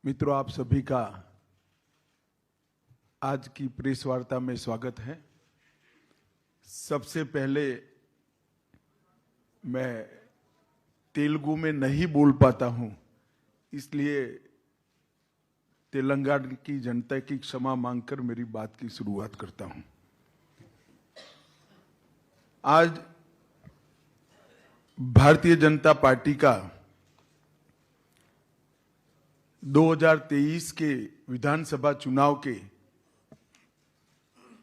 मित्रों, आप सभी का आज की प्रेस वार्ता में स्वागत है। सबसे पहले मैं तेलुगु में नहीं बोल पाता हूं, इसलिए तेलंगाना की जनता की क्षमा मांगकर मेरी बात की शुरुआत करता हूं। आज भारतीय जनता पार्टी का 2023 के विधानसभा चुनाव के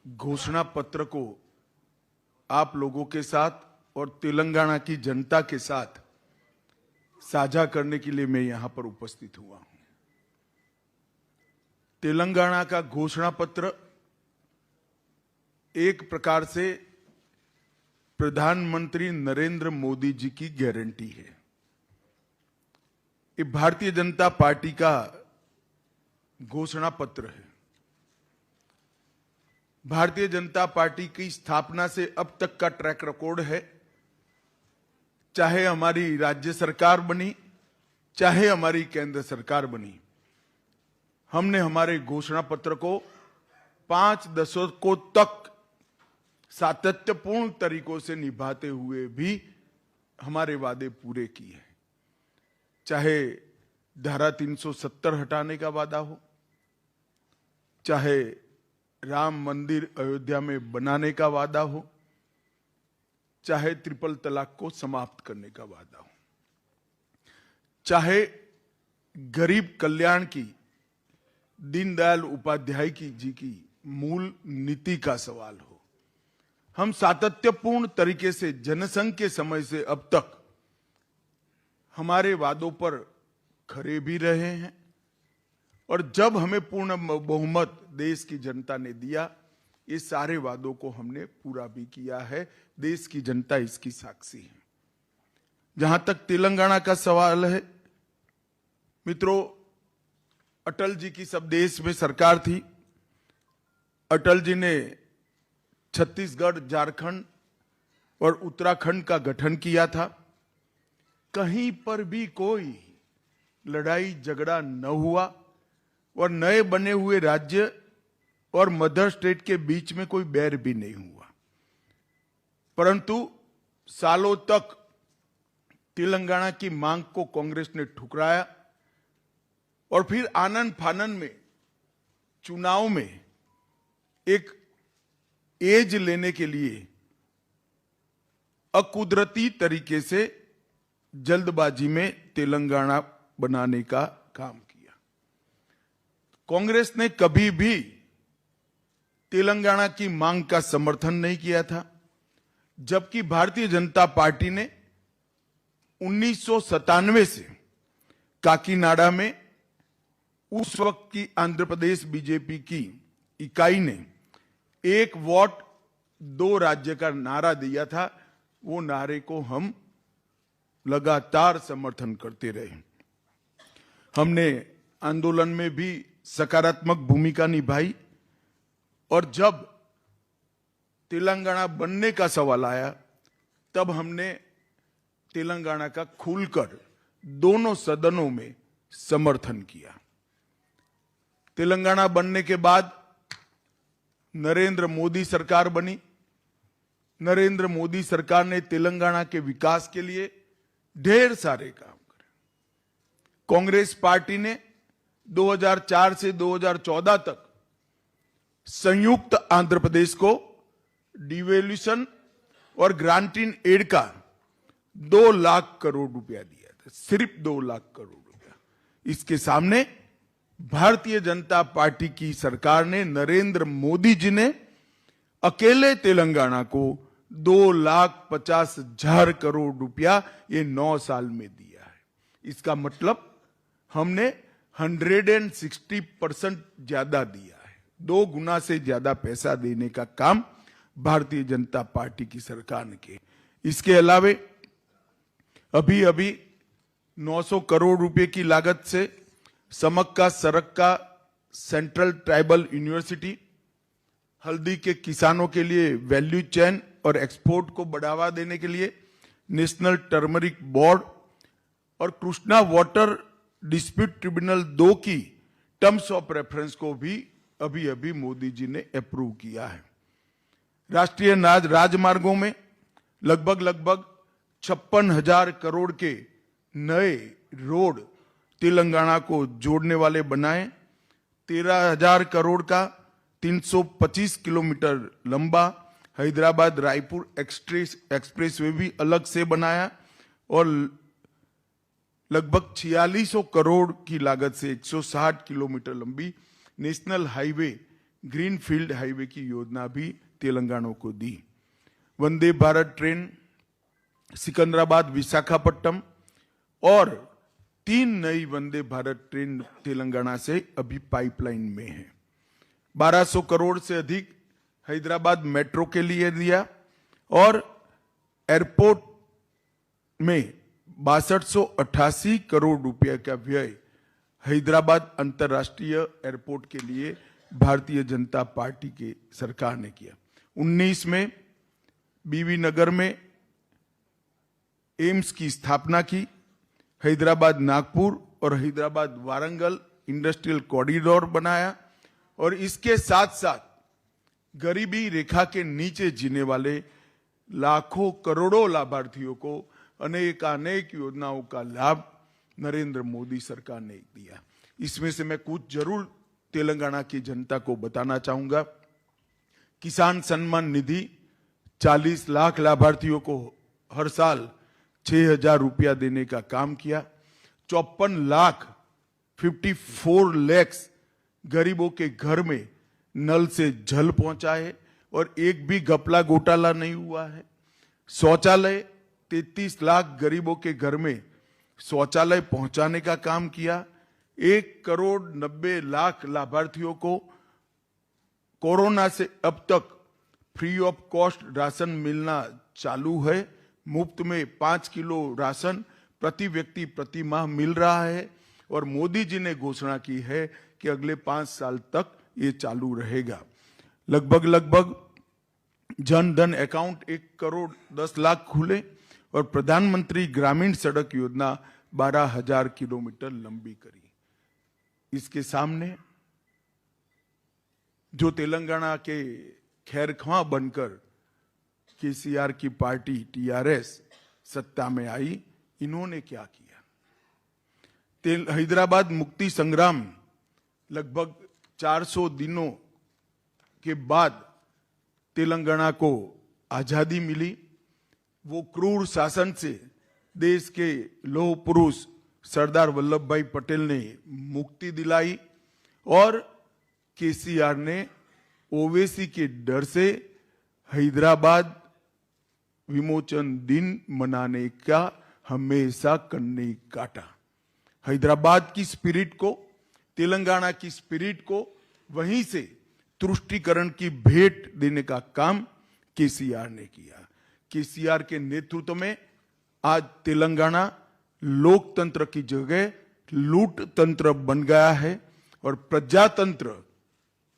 घोषणा पत्र को आप लोगों के साथ और तेलंगाना की जनता के साथ साझा करने के लिए मैं यहां पर उपस्थित हुआ हूं। तेलंगाना का घोषणा पत्र एक प्रकार से प्रधानमंत्री नरेंद्र मोदी जी की गारंटी है। ये भारतीय जनता पार्टी का घोषणा पत्र है। भारतीय जनता पार्टी की स्थापना से अब तक का ट्रैक रिकॉर्ड है। चाहे हमारी राज्य सरकार बनी, चाहे हमारी केंद्र सरकार बनी, हमने हमारे घोषणा पत्र को 5 दशकों तक सातत्यपूर्ण तरीकों से निभाते हुए भी हमारे वादे पूरे किए। चाहे धारा 370 हटाने का वादा हो, चाहे राम मंदिर अयोध्या में बनाने का वादा हो, चाहे ट्रिपल तलाक को समाप्त करने का वादा हो, चाहे गरीब कल्याण की दीनदयाल उपाध्याय जी की मूल नीति का सवाल हो, हम सातत्यपूर्ण तरीके से जनसंघ के समय से अब तक हमारे वादों पर खरे भी रहे हैं। और जब हमें पूर्ण बहुमत देश की जनता ने दिया, ये सारे वादों को हमने पूरा भी किया है। देश की जनता इसकी साक्षी है। जहां तक तेलंगाना का सवाल है, मित्रों, अटल जी की सब देश में सरकार थी। अटल जी ने छत्तीसगढ़, झारखंड और उत्तराखंड का गठन किया था। कहीं पर भी कोई लड़ाई झगड़ा न हुआ और नए बने हुए राज्य और मदर स्टेट के बीच में कोई बैर भी नहीं हुआ। परंतु सालों तक तेलंगाना की मांग को कांग्रेस ने ठुकराया और फिर आनन फानन में चुनाव में एक एज लेने के लिए अकुदरती तरीके से जल्दबाजी में तेलंगाना बनाने का काम किया। कांग्रेस ने कभी भी तेलंगाना की मांग का समर्थन नहीं किया था, जबकि भारतीय जनता पार्टी ने 1997 से काकीनाडा में उस वक्त की आंध्र प्रदेश बीजेपी की इकाई ने 1 वोट 2 राज्य का नारा दिया था। वो नारे को हम लगातार समर्थन करते रहे। हमने आंदोलन में भी सकारात्मक भूमिका निभाई और जब तेलंगाना बनने का सवाल आया, तब हमने तेलंगाना का खुलकर दोनों सदनों में समर्थन किया। तेलंगाना बनने के बाद नरेंद्र मोदी सरकार बनी। नरेंद्र मोदी सरकार ने तेलंगाना के विकास के लिए ढेर सारे काम करे। कांग्रेस पार्टी ने 2004 से 2014 तक संयुक्त आंध्र प्रदेश को डिवेल्यूशन और ग्रांटिंग एड का 2 लाख करोड़ रुपया दिया था, सिर्फ 2 लाख करोड़ रुपया। इसके सामने भारतीय जनता पार्टी की सरकार ने, नरेंद्र मोदी जी ने अकेले तेलंगाना को 2,50,000 करोड़ रुपया ये 9 साल में दिया है। इसका मतलब हमने 160% ज्यादा दिया है। 2 गुना से ज्यादा पैसा देने का काम भारतीय जनता पार्टी की सरकार ने किया। इसके अलावे अभी अभी 900 करोड़ रुपए की लागत से समक्का सरक्का सेंट्रल ट्राइबल यूनिवर्सिटी, हल्दी के किसानों के लिए वैल्यू चेन और एक्सपोर्ट को बढ़ावा देने के लिए नेशनल टर्मरिक बोर्ड और कृष्णा वाटर डिस्प्यूट ट्रिब्यूनल 2 की टर्म्स ऑफ रेफरेंस को भी अभी अभी मोदी जी ने अप्रूव किया है। राष्ट्रीय राजमार्गों में लगभग 56,000 करोड़ के नए रोड तेलंगाना को जोड़ने वाले बनाए। 13,000 करोड़ का 325 किलोमीटर लंबा हैदराबाद रायपुर एक्सप्रेसवे भी अलग से बनाया और लगभग 4600 करोड़ की लागत से 160 किलोमीटर लंबी नेशनल हाईवे ग्रीनफील्ड हाईवे की योजना भी तेलंगाना को दी। वंदे भारत ट्रेन सिकंदराबाद विशाखापट्टनम और 3 नई वंदे भारत ट्रेन तेलंगाना से अभी पाइपलाइन में है। 1200 करोड़ से अधिक हैदराबाद मेट्रो के लिए दिया और एयरपोर्ट में 6288 करोड़ रुपए का व्यय हैदराबाद अंतर्राष्ट्रीय एयरपोर्ट के लिए भारतीय जनता पार्टी की सरकार ने किया। 19 में बीवी नगर में एम्स की स्थापना की। हैदराबाद नागपुर और हैदराबाद वारंगल इंडस्ट्रियल कॉरिडोर बनाया और इसके साथ साथ गरीबी रेखा के नीचे जीने वाले लाखों करोड़ों लाभार्थियों को अनेक योजनाओं का लाभ नरेंद्र मोदी सरकार ने दिया। इसमें से मैं कुछ जरूर तेलंगाना की जनता को बताना चाहूंगा। किसान सम्मान निधि 40 लाख लाभार्थियों को हर साल 6,000 रुपया देने का काम किया। 54 लाख गरीबों के घर में नल से जल पहुंचाए और एक भी घपला घोटाला नहीं हुआ है। शौचालय 33 लाख गरीबों के घर में शौचालय पहुंचाने का काम किया। 1,90,00,000 लाभार्थियों को कोरोना से अब तक फ्री ऑफ कॉस्ट राशन मिलना चालू है। मुफ्त में 5 किलो राशन प्रति व्यक्ति प्रति माह मिल रहा है और मोदी जी ने घोषणा की है कि अगले 5 साल तक ये चालू रहेगा। लगभग जन धन अकाउंट 1,10,00,000 खुले और प्रधानमंत्री ग्रामीण सड़क योजना 12,000 किलोमीटर लंबी करी। इसके सामने जो तेलंगाना के खैरख्वां बनकर केसीआर की पार्टी टीआरएस सत्ता में आई, इन्होंने क्या किया? हैदराबाद मुक्ति संग्राम लगभग 400 दिनों के बाद तेलंगाना को आजादी मिली। वो क्रूर शासन से देश के लौह पुरुष सरदार वल्लभ भाई पटेल ने मुक्ति दिलाई और केसीआर ने ओवैसी के डर से हैदराबाद विमोचन दिन मनाने का हमेशा कन्नी काटा। हैदराबाद की स्पिरिट को, तेलंगाना की स्पिरिट को वहीं से तुष्टीकरण की भेंट देने का काम केसीआर ने किया। केसीआर के नेतृत्व में आज तेलंगाना लोकतंत्र की जगह लूट तंत्र बन गया है और प्रजातंत्र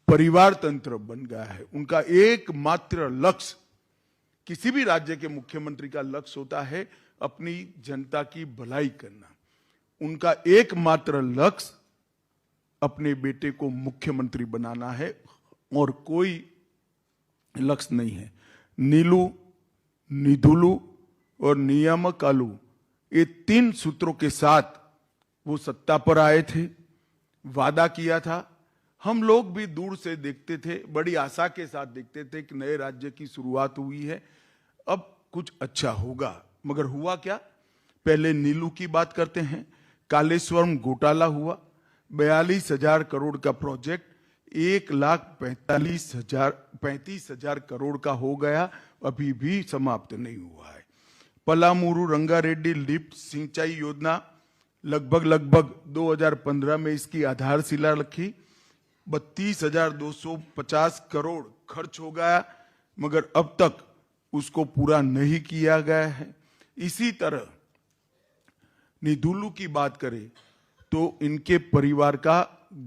परिवार तंत्र बन गया है। उनका एकमात्र लक्ष्य, किसी भी राज्य के मुख्यमंत्री का लक्ष्य होता है अपनी जनता की भलाई करना। उनका एकमात्र लक्ष्य अपने बेटे को मुख्यमंत्री बनाना है और कोई लक्ष्य नहीं है। नीलू, निधुलू और नियामक आलू, ये 3 सूत्रों के साथ वो सत्ता पर आए थे। वादा किया था, हम लोग भी दूर से देखते थे, बड़ी आशा के साथ देखते थे कि नए राज्य की शुरुआत हुई है, अब कुछ अच्छा होगा। मगर हुआ क्या? पहले नीलू की बात करते हैं। कालेश्वरम घोटाला हुआ, 42,000 करोड़ का प्रोजेक्ट 1,35,000 करोड़ का हो गया, अभी भी समाप्त नहीं हुआ है। पलामूरू रंगारेड्डी लिफ्ट सिंचाई योजना लगभग 2015 में इसकी आधारशिला रखी। 32,250 करोड़ खर्च हो गया, मगर अब तक उसको पूरा नहीं किया गया है। इसी तरह निधुलू की बात करें तो इनके परिवार का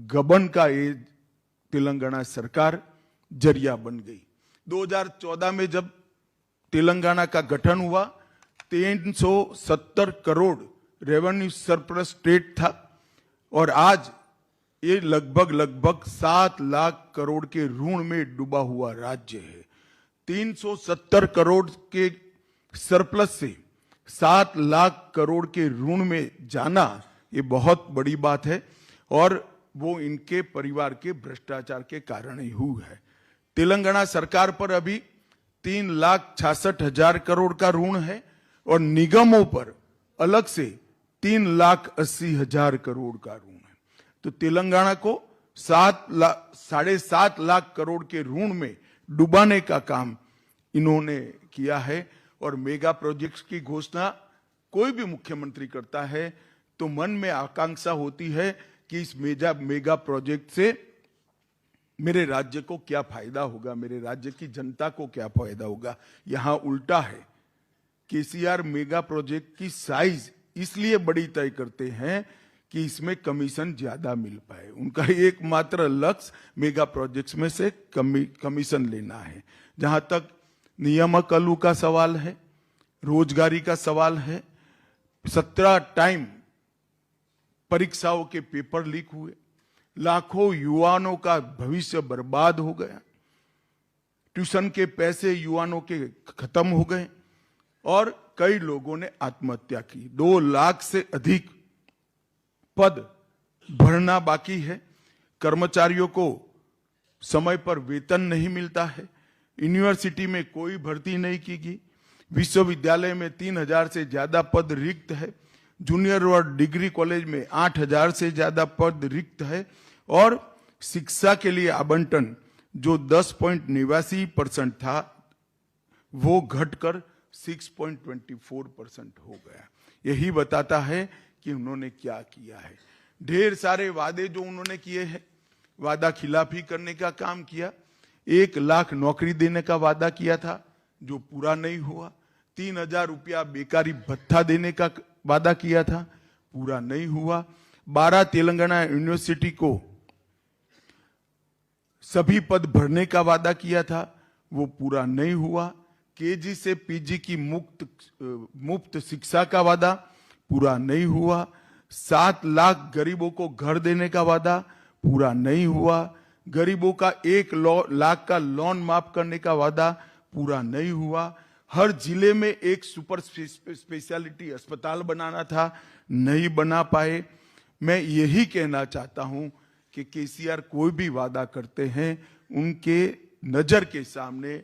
गबन का ये तेलंगाना सरकार जरिया बन गई। 2014 में जब तेलंगाना का गठन हुआ, 370 करोड़ रेवेन्यू सरप्लस स्टेट था और आज ये लगभग 7 लाख करोड़ के ऋण में डूबा हुआ राज्य है। 370 करोड़ के सरप्लस से 7 लाख करोड़ के ऋण में जाना ये बहुत बड़ी बात है और वो इनके परिवार के भ्रष्टाचार के कारण ही हुआ है। तेलंगाना सरकार पर अभी 3,66,000 करोड़ का ऋण है और निगमों पर अलग से 3,80,000 करोड़ का ऋण है। तो तेलंगाना को 7.5 लाख करोड़ के ऋण में डुबाने का काम इन्होंने किया है। और मेगा प्रोजेक्ट्स की घोषणा कोई भी मुख्यमंत्री करता है तो मन में आकांक्षा होती है कि इस मेगा प्रोजेक्ट से मेरे राज्य को क्या फायदा होगा, मेरे राज्य की जनता को क्या फायदा होगा। यहां उल्टा है। केसीआर मेगा प्रोजेक्ट की साइज इसलिए बड़ी तय करते हैं कि इसमें कमीशन ज्यादा मिल पाए। उनका एकमात्र लक्ष्य मेगा प्रोजेक्ट्स में से कमीशन लेना है। जहां तक नियामक आलू का सवाल है, रोजगारी का सवाल है, 17 टाइम परीक्षाओं के पेपर लीक हुए, लाखों युवाओं का भविष्य बर्बाद हो गया, ट्यूशन के पैसे युवाओं के खत्म हो गए और कई लोगों ने आत्महत्या की। 2 लाख से अधिक पद भरना बाकी है। कर्मचारियों को समय पर वेतन नहीं मिलता है। यूनिवर्सिटी में कोई भर्ती नहीं की गई। विश्वविद्यालय में 3,000 से ज्यादा पद रिक्त है। जूनियर और डिग्री कॉलेज में 8,000 से ज्यादा पद रिक्त है और शिक्षा के लिए आवंटन जो 10.89% था वो घटकर 6.24% हो गया। यही बताता है कि उन्होंने क्या किया है। ढेर सारे वादे जो उन्होंने किए हैं, वादा खिलाफी करने का काम किया। 1 लाख नौकरी देने का वादा किया था जो पूरा नहीं हुआ। 3,000 रुपया बेकारी भत्ता देने का वादा किया था, पूरा नहीं हुआ। 12 तेलंगाना यूनिवर्सिटी को सभी पद भरने का वादा किया था, वो पूरा नहीं हुआ। केजी से पीजी की मुफ्त शिक्षा का वादा पूरा नहीं हुआ। 7 लाख गरीबों को घर देने का वादा पूरा नहीं हुआ। गरीबों का 1 लाख का लोन माफ करने का वादा पूरा नहीं हुआ। हर जिले में एक सुपर स्पेशलिटी अस्पताल बनाना था, नहीं बना पाए। मैं यही कहना चाहता हूं कि केसीआर कोई भी वादा करते हैं उनके नजर के सामने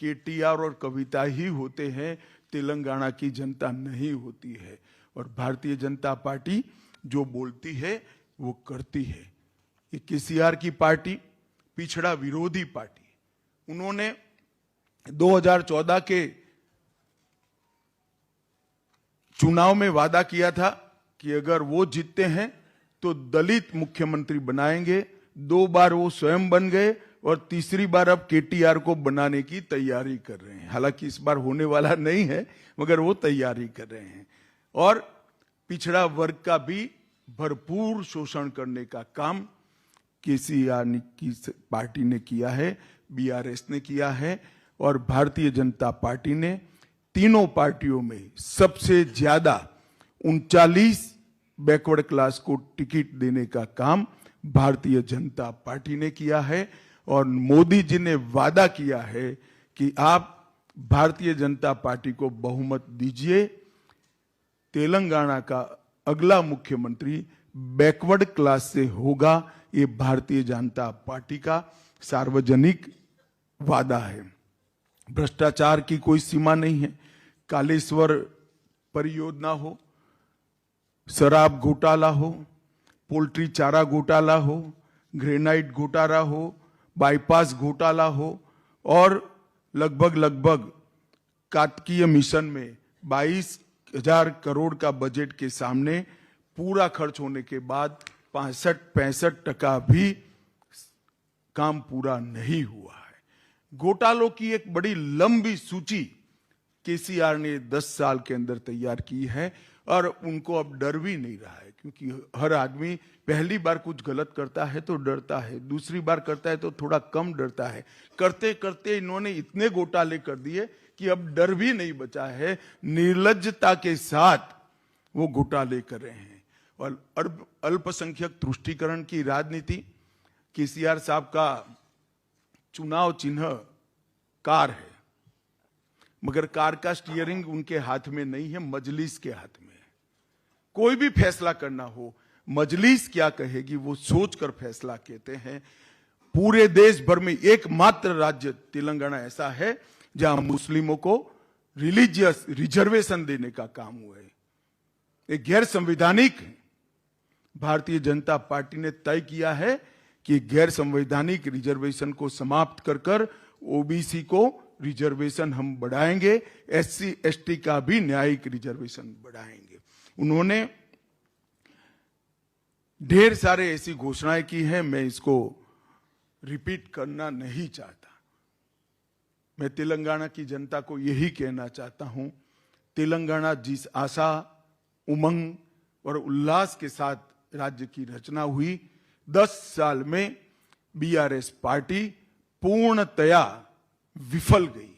केटीआर और कविता ही होते हैं, तेलंगाना की जनता नहीं होती है। और भारतीय जनता पार्टी जो बोलती है वो करती है। ये केसीआर की पार्टी पिछड़ा विरोधी पार्टी। उन्होंने 2014 के चुनाव में वादा किया था कि अगर वो जीतते हैं तो दलित मुख्यमंत्री बनाएंगे। 2 बार वो स्वयं बन गए और तीसरी बार अब केटीआर को बनाने की तैयारी कर रहे हैं। हालांकि इस बार होने वाला नहीं है, मगर वो तैयारी कर रहे हैं। और पिछड़ा वर्ग का भी भरपूर शोषण करने का काम केसीआर की पार्टी ने किया है, बीआरएस ने किया है और भारतीय जनता पार्टी ने तीनों पार्टियों में सबसे ज्यादा 39 बैकवर्ड क्लास को टिकट देने का काम भारतीय जनता पार्टी ने किया है। और मोदी जी ने वादा किया है कि आप भारतीय जनता पार्टी को बहुमत दीजिए, तेलंगाना का अगला मुख्यमंत्री बैकवर्ड क्लास से होगा। ये भारतीय जनता पार्टी का सार्वजनिक वादा है। भ्रष्टाचार की कोई सीमा नहीं है। कालेश्वर परियोजना हो, शराब घोटाला हो, पोल्ट्री चारा घोटाला हो, ग्रेनाइट घोटाला हो, बाईपास घोटाला हो और लगभग कार्तिकीय मिशन में 22,000 करोड़ का बजट के सामने पूरा खर्च होने के बाद 65% भी काम पूरा नहीं हुआ है। घोटालों की एक बड़ी लंबी सूची केसीआर ने 10 साल के अंदर तैयार की है और उनको अब डर भी नहीं रहा है, क्योंकि हर आदमी पहली बार कुछ गलत करता है तो डरता है, दूसरी बार करता है तो थोड़ा कम डरता है। करते करते इन्होंने इतने घोटाले कर दिए कि अब डर भी नहीं बचा है। निर्लज्जता के साथ वो घोटाले कर रहे हैं और अल्पसंख्यक तुष्टीकरण की राजनीति। केसीआर साहब का चुनाव चिन्ह कार है, मगर कार का स्टीयरिंग उनके हाथ में नहीं है, मजलिस के हाथ में है। कोई भी फैसला करना हो, मजलिस क्या कहेगी वो सोचकर फैसला कहते हैं। पूरे देश भर में एकमात्र राज्य तेलंगाना ऐसा है जहां मुस्लिमों को रिलीजियस रिजर्वेशन देने का काम हुआ है। एक गैर संवैधानिक भारतीय जनता पार्टी ने तय किया है कि गैर संवैधानिक रिजर्वेशन को समाप्त कर कर ओबीसी को रिजर्वेशन हम बढ़ाएंगे, एससी एसटी का भी न्यायिक रिजर्वेशन बढ़ाएंगे। उन्होंने ढेर सारे ऐसी घोषणाएं की हैं, मैं इसको रिपीट करना नहीं चाहता। मैं तेलंगाना की जनता को यही कहना चाहता हूं, तेलंगाना जिस आशा, उमंग और उल्लास के साथ राज्य की रचना हुई, 10 साल में बीआरएस पार्टी पूर्णतया विफल गई।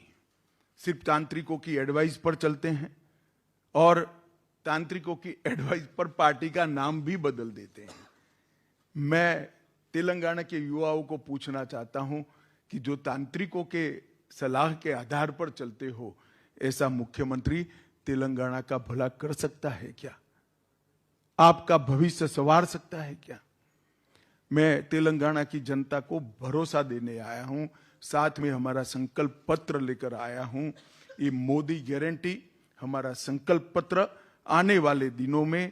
सिर्फ तांत्रिकों की एडवाइस पर चलते हैं और तांत्रिकों की एडवाइस पर पार्टी का नाम भी बदल देते हैं। मैं तेलंगाना के युवाओं को पूछना चाहता हूं कि जो तांत्रिकों के सलाह के आधार पर चलते हो, ऐसा मुख्यमंत्री तेलंगाना का भला कर सकता है क्या? आपका भविष्य संवार सकता है क्या? मैं तेलंगाना की जनता को भरोसा देने आया हूं, साथ में हमारा संकल्प पत्र लेकर आया हूं। ये मोदी गारंटी हमारा संकल्प पत्र आने वाले दिनों में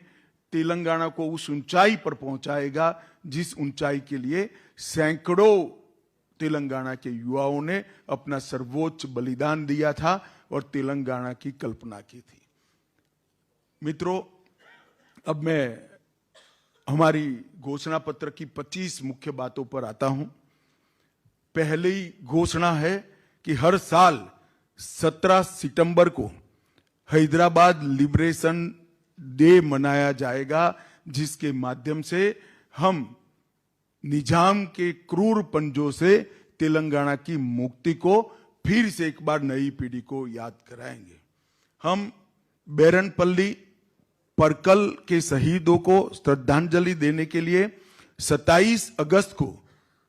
तेलंगाना को उस ऊंचाई पर पहुंचाएगा जिस ऊंचाई के लिए सैकड़ों तेलंगाना के युवाओं ने अपना सर्वोच्च बलिदान दिया था और तेलंगाना की कल्पना की थी। मित्रों, अब मैं हमारी घोषणा पत्र की 25 मुख्य बातों पर आता हूं। पहली घोषणा है कि हर साल 17 सितंबर को हैदराबाद लिबरेशन डे मनाया जाएगा, जिसके माध्यम से हम निजाम के क्रूर पंजों से तेलंगाना की मुक्ति को फिर से एक बार नई पीढ़ी को याद कराएंगे। हम बेरनपल्ली परकल के शहीदों को श्रद्धांजलि देने के लिए 27 अगस्त को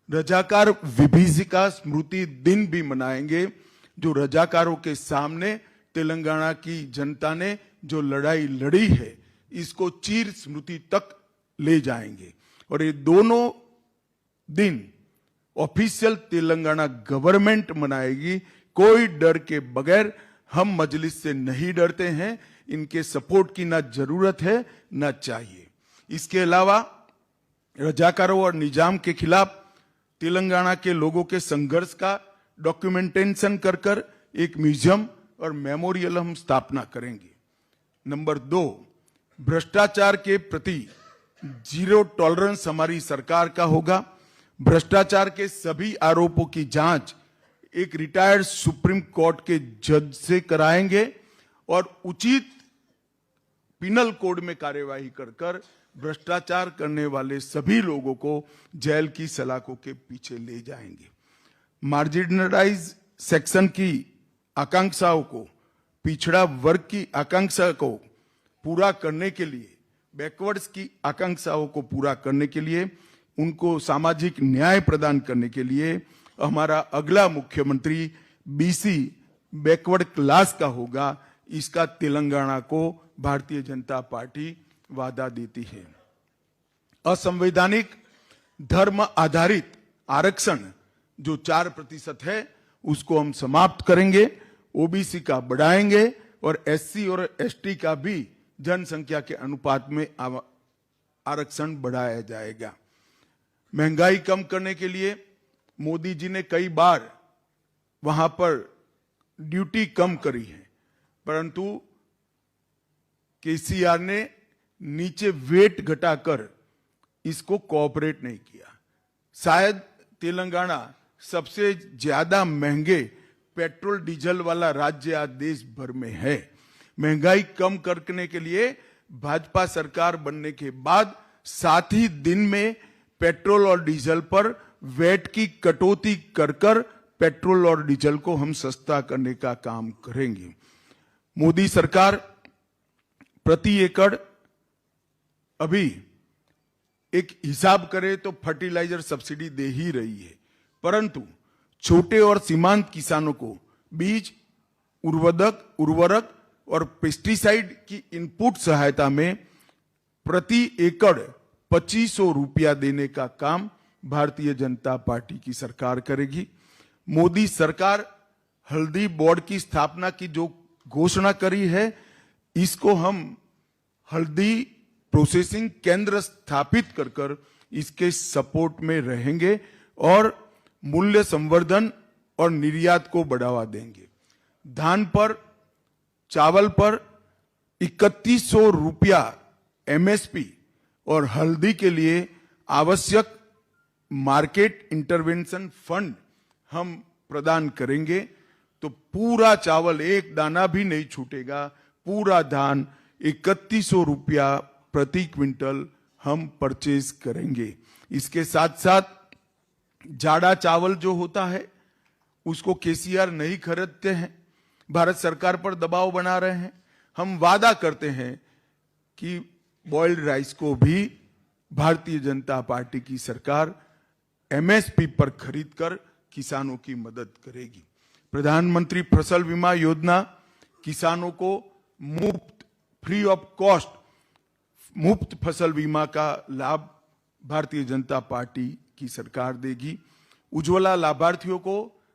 रजाकार विभीषिका स्मृति दिन भी मनाएंगे। जो रजाकारों के सामने तेलंगाना की जनता ने जो लड़ाई लड़ी है, इसको चीर स्मृति तक ले जाएंगे। और ये दोनों दिन ऑफिशियल तेलंगाना गवर्नमेंट मनाएगी, कोई डर के बगैर। हम मजलिस से नहीं डरते हैं, इनके सपोर्ट की ना जरूरत है ना चाहिए। इसके अलावा रजाकारों और निजाम के खिलाफ तेलंगाना के लोगों के संघर्ष का डॉक्यूमेंटेशन कर कर एक म्यूजियम और मेमोरियल हम स्थापना करेंगे। नंबर 2, भ्रष्टाचार के प्रति जीरो टॉलरेंस हमारी सरकार का होगा। भ्रष्टाचार के सभी आरोपों की जांच एक रिटायर्ड सुप्रीम कोर्ट के जज से कराएंगे और उचित पिनल कोड में कार्यवाही कर कर भ्रष्टाचार करने वाले सभी लोगों को जेल की सलाखों के पीछे ले जाएंगे। मार्जिनलाइज सेक्शन की आकांक्षाओं को, पिछड़ा वर्ग की आकांक्षा को पूरा करने के लिए, बैकवर्ड्स की आकांक्षाओं को पूरा करने के लिए, उनको सामाजिक न्याय प्रदान करने के लिए हमारा अगला मुख्यमंत्री बीसी बैकवर्ड क्लास का होगा। इसका तेलंगाना को भारतीय जनता पार्टी वादा देती है। असंवैधानिक धर्म आधारित आरक्षण जो 4% है, उसको हम समाप्त करेंगे, ओबीसी का बढ़ाएंगे और एससी और एसटी का भी जनसंख्या के अनुपात में आरक्षण बढ़ाया जाएगा। महंगाई कम करने के लिए मोदी जी ने कई बार वहां पर ड्यूटी कम करी है, परंतु केसीआर ने नीचे वेट घटाकर इसको कोऑपरेट नहीं किया। शायद तेलंगाना सबसे ज्यादा महंगे पेट्रोल डीजल वाला राज्य आज देश भर में है। महंगाई कम करने के लिए भाजपा सरकार बनने के बाद 7 ही दिन में पेट्रोल और डीजल पर वैट की कटौती कर कर पेट्रोल और डीजल को हम सस्ता करने का काम करेंगे। मोदी सरकार प्रति एकड़ अभी एक हिसाब करें तो फर्टिलाइजर सब्सिडी दे ही रही है, परंतु छोटे और सीमांत किसानों को बीज, उर्वरक और पेस्टिसाइड की इनपुट सहायता में प्रति एकड़ 2500 रुपया देने का काम भारतीय जनता पार्टी की सरकार करेगी। मोदी सरकार हल्दी बोर्ड की स्थापना की जो घोषणा करी है, इसको हम हल्दी प्रोसेसिंग केंद्र स्थापित कर इसके सपोर्ट में रहेंगे और मूल्य संवर्धन और निर्यात को बढ़ावा देंगे। धान पर, चावल पर 3100 रुपया एमएसपी और हल्दी के लिए आवश्यक मार्केट इंटरवेंशन फंड हम प्रदान करेंगे, तो पूरा चावल एक दाना भी नहीं छूटेगा, पूरा धान 3100 रुपया प्रति क्विंटल हम परचेज करेंगे। इसके साथ साथ जाड़ा चावल जो होता है उसको केसीआर नहीं खरीदते हैं, भारत सरकार पर दबाव बना रहे हैं। हम वादा करते हैं कि बॉइल्ड राइस को भी भारतीय जनता पार्टी की सरकार एमएसपी पर खरीदकर किसानों की मदद करेगी। प्रधानमंत्री फसल बीमा योजना किसानों को मुफ्त, फ्री ऑफ कॉस्ट मुफ्त फसल बीमा का लाभ भारतीय जनता पार्टी की सरकार देगी। उज्ज्वला लाभार्थियों को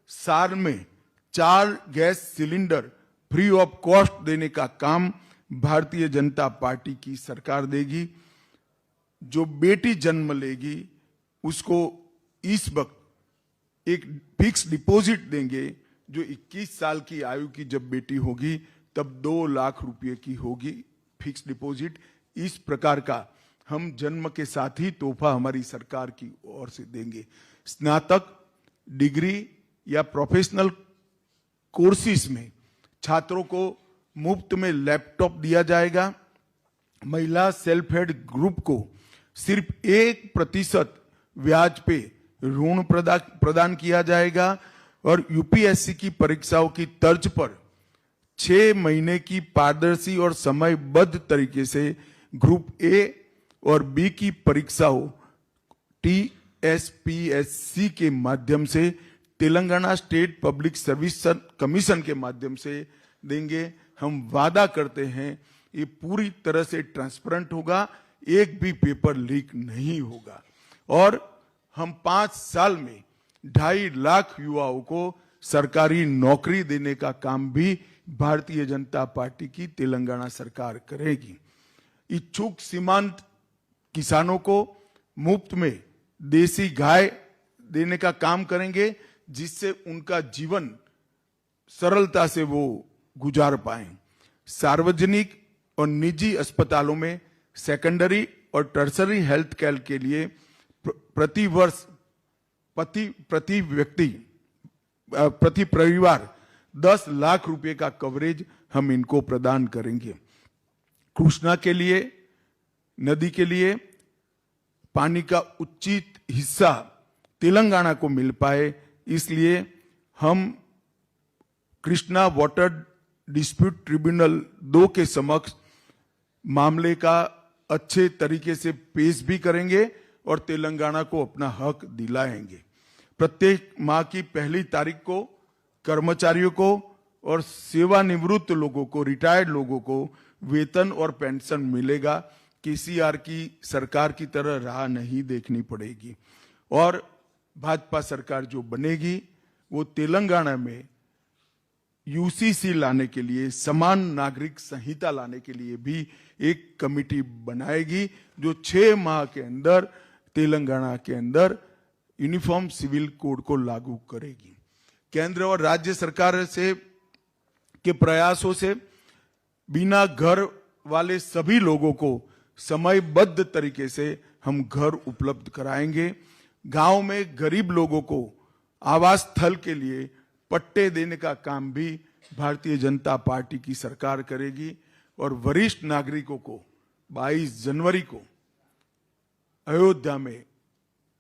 साल में 4 gas cylinder free of cost देने का काम भारतीय जनता पार्टी की सरकार देगी। जो बेटी जन्म लेगी उसको इस वक्त एक फिक्स डिपॉजिट देंगे, जो 21 साल की आयु की जब बेटी होगी तब 2 लाख रुपए की होगी फिक्स डिपॉजिट। इस प्रकार का हम जन्म के साथ ही तोहफा हमारी सरकार की ओर से देंगे। स्नातक डिग्री या प्रोफेशनल कोर्सेज में छात्रों को मुफ्त में लैपटॉप दिया जाएगा। महिला सेल्फ हेल्प ग्रुप को सिर्फ 1% ब्याज पे ऋण प्रदान किया जाएगा और यूपीएससी की परीक्षाओं की तर्ज पर 6 महीने की पारदर्शी और समयबद्ध तरीके से ग्रुप ए और बी की परीक्षाओं टीएसपीएससी के माध्यम से Telangana state public service commission के माध्यम से देंगे। हम वादा करते हैं ये पूरी तरह से ट्रांसपेरेंट होगा, एक भी पेपर लीक नहीं होगा और हम 5 साल में 2.5 लाख युवाओं को सरकारी नौकरी देने का काम भी भारतीय जनता पार्टी की तेलंगाना सरकार करेगी। इच्छुक सीमांत किसानों को मुफ्त में देसी गाय देने का काम करेंगे, जिससे उनका जीवन सरलता से वो गुजार पाएं। सार्वजनिक और निजी अस्पतालों में सेकेंडरी और टर्सरी हेल्थ केयर के लिए प्रति वर्ष प्रति परिवार 10 लाख रुपए का कवरेज हम इनको प्रदान करेंगे। कृष्णा के लिए, नदी के लिए पानी का उचित हिस्सा तेलंगाना को मिल पाए, इसलिए हम कृष्णा वाटर डिस्प्यूट ट्रिब्यूनल 2 के समक्ष मामले का अच्छे तरीके से पेश भी करेंगे और तेलंगाना को अपना हक दिलाएंगे। प्रत्येक माह की 1 तारीख को कर्मचारियों को और सेवानिवृत्त लोगों को, रिटायर्ड लोगों को वेतन और पेंशन मिलेगा। केसीआर की सरकार की तरह राह नहीं देखनी पड़ेगी और भाजपा सरकार जो बनेगी वो तेलंगाना में यूसीसी लाने के लिए, समान नागरिक संहिता लाने के लिए भी एक कमिटी बनाएगी जो 6 माह के अंदर तेलंगाना के अंदर यूनिफॉर्म सिविल कोड को लागू करेगी। केंद्र और राज्य सरकार से के प्रयासों से बिना घर वाले सभी लोगों को समयबद्ध तरीके से हम घर उपलब्ध कराएंगे। गांव में गरीब लोगों को आवास स्थल के लिए पट्टे देने का काम भी भारतीय जनता पार्टी की सरकार करेगी और वरिष्ठ नागरिकों को 22 जनवरी को अयोध्या में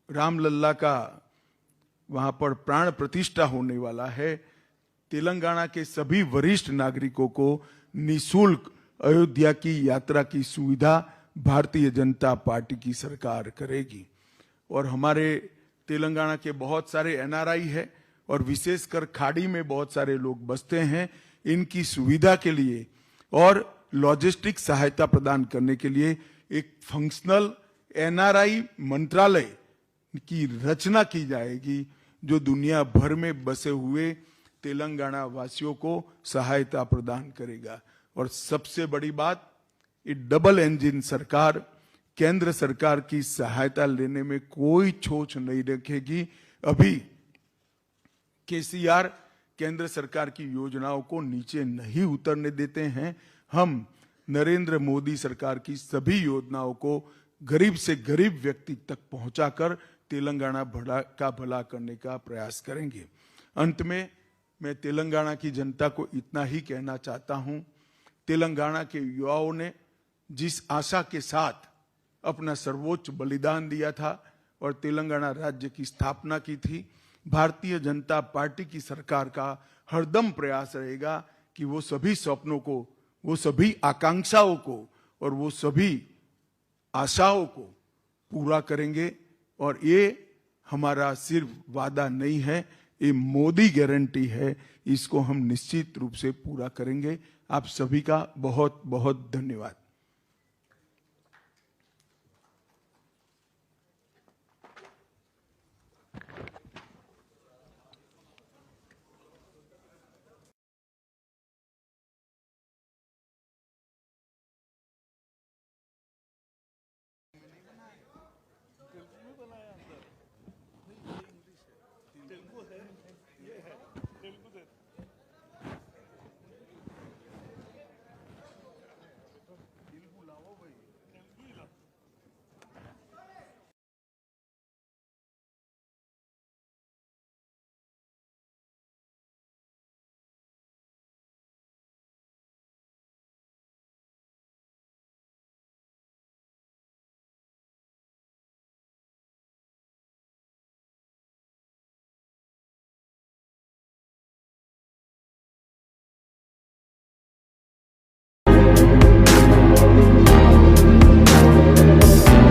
रामलल्ला का वहां पर प्राण प्रतिष्ठा होने वाला है। तेलंगाना के सभी वरिष्ठ नागरिकों को निःशुल्क अयोध्या की यात्रा की सुविधा भारतीय जनता पार्टी की सरकार करेगी। और हमारे तेलंगाना के बहुत सारे एनआरआई है और विशेषकर खाड़ी में बहुत सारे लोग बसते हैं। इनकी सुविधा के लिए और लॉजिस्टिक सहायता प्रदान करने के लिए एक फंक्शनल एनआरआई मंत्रालय की रचना की जाएगी, जो दुनिया भर में बसे हुए तेलंगाना वासियों को सहायता प्रदान करेगा। और सबसे बड़ी बात, ये डबल इंजन सरकार केंद्र सरकार की सहायता लेने में कोई छोच नहीं रखेगी। अभी केसीआर केंद्र सरकार की योजनाओं को नीचे नहीं उतरने देते हैं। हम नरेंद्र मोदी सरकार की सभी योजनाओं को गरीब से गरीब व्यक्ति तक पहुंचाकर तेलंगाना का भला करने का प्रयास करेंगे। अंत में मैं तेलंगाना की जनता को इतना ही कहना चाहता हूं, तेलंगाना के युवाओं ने जिस आशा के साथ अपना सर्वोच्च बलिदान दिया था और तेलंगाना राज्य की स्थापना की थी, भारतीय जनता पार्टी की सरकार का हरदम प्रयास रहेगा कि वो सभी सपनों को, वो सभी आकांक्षाओं को और वो सभी आशाओं को पूरा करेंगे। और ये हमारा सिर्फ वादा नहीं है, ये मोदी गारंटी है। इसको हम निश्चित रूप से पूरा करेंगे। आप सभी का बहुत बहुत धन्यवाद।